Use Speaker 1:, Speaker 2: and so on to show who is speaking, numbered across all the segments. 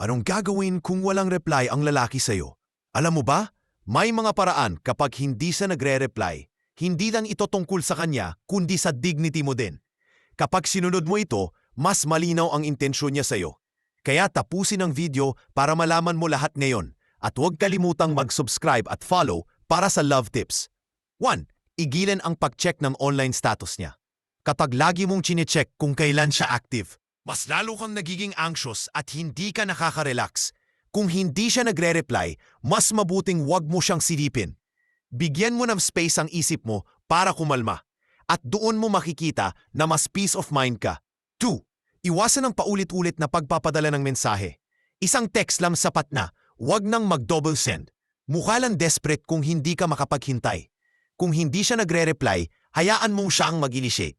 Speaker 1: Anong gagawin kung walang reply ang lalaki sa'yo? Alam mo ba, may mga paraan kapag hindi siya nagre-reply. Hindi lang ito tungkol sa kanya, kundi sa dignity mo din. Kapag sinunod mo ito, mas malinaw ang intensyon niya sa'yo. Kaya tapusin ang video para malaman mo lahat ngayon. At huwag kalimutang mag-subscribe at follow para sa love tips. 1. Igilan ang pag-check ng online status niya. Kapag lagi mong chinecheck kung kailan siya active, mas lalo kang nagiging anxious at hindi ka nakaka-relax. Kung hindi siya nagre-reply, mas mabuting wag mo siyang silipin. Bigyan mo ng space ang isip mo para kumalma. At doon mo makikita na mas peace of mind ka. 2. Iwasan ang paulit-ulit na pagpapadala ng mensahe. Isang text lang sapat na, wag nang mag-double send. Mukha lang desperate kung hindi ka makapaghintay. Kung hindi siya nagre-reply, hayaan mong siya ang mag-initiate.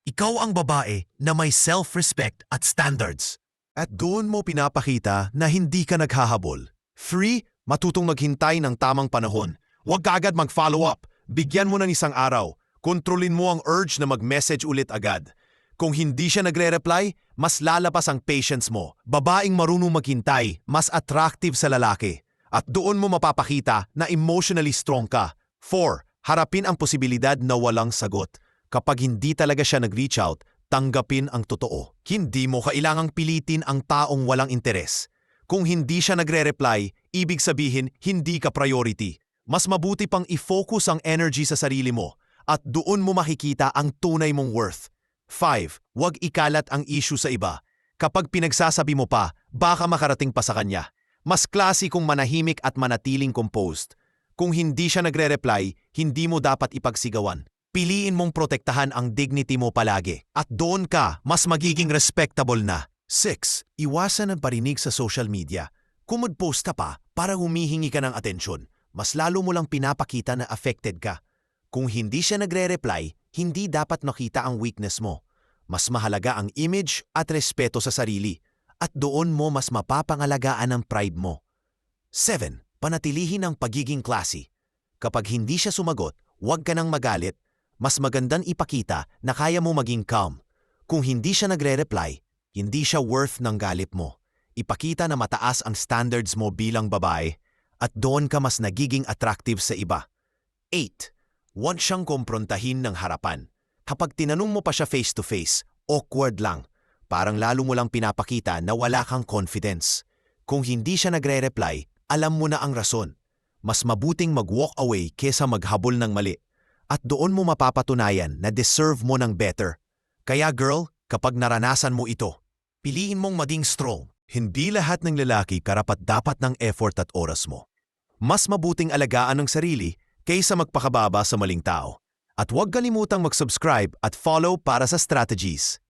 Speaker 1: Ikaw ang babae na may self-respect at standards. At doon mo pinapakita na hindi ka naghahabol. Free, matutong maghintay ng tamang panahon. Huwag ka agad mag-follow up. Bigyan mo ng isang araw. Kontrolin mo ang urge na mag-message ulit agad. Kung hindi siya nagre-reply, mas lalapas ang patience mo. Babaeng marunong maghintay, mas attractive sa lalaki. At doon mo mapapakita na emotionally strong ka. 4. Harapin ang posibilidad na walang sagot. Kapag hindi talaga siya nag-reach out, tanggapin ang totoo. Hindi mo kailangang pilitin ang taong walang interes. Kung hindi siya nagre-reply, ibig sabihin hindi ka priority. Mas mabuti pang i-focus ang energy sa sarili mo at doon mo makikita ang tunay mong worth. 5. Huwag ikalat ang issue sa iba. Kapag pinagsasabi mo pa, baka makarating pa sa kanya. Mas klase kung manahimik at manatiling composed. Kung hindi siya nagre-reply, hindi mo dapat ipagsigawan. Piliin mong protektahan ang dignity mo palagi. At doon ka, mas magiging respectable na. 6. Iwasan ang parinig sa social media. Kung mag-post ka pa para humihingi ka ng atensyon, mas lalo mo lang pinapakita na affected ka. Kung hindi siya nagre-reply, hindi dapat makita ang weakness mo. Mas mahalaga ang image at respeto sa sarili. At doon mo mas mapapangalagaan ang pride mo. 7. Panatilihin ang pagiging classy. Kapag hindi siya sumagot, huwag ka nang magalit. Mas magandang ipakita na kaya mo maging calm. Kung hindi siya nagre-reply, hindi siya worth ng galit mo. Ipakita na mataas ang standards mo bilang babae at doon ka mas nagiging attractive sa iba. 8. Huwag siyang komprontahin ng harapan. Kapag tinanong mo pa siya face-to-face, awkward lang. Parang lalo mo lang pinapakita na wala kang confidence. Kung hindi siya nagre-reply, alam mo na ang rason. Mas mabuting mag-walk away kesa maghabol ng mali. At doon mo mapapatunayan na deserve mo ng better. Kaya girl, kapag naranasan mo ito, piliin mong maging strong. Hindi lahat ng lalaki karapat-dapat ng effort at oras mo. Mas mabuting alagaan ng sarili kaysa magpakababa sa maling tao. At huwag kalimutang mag-subscribe at follow para sa strategies.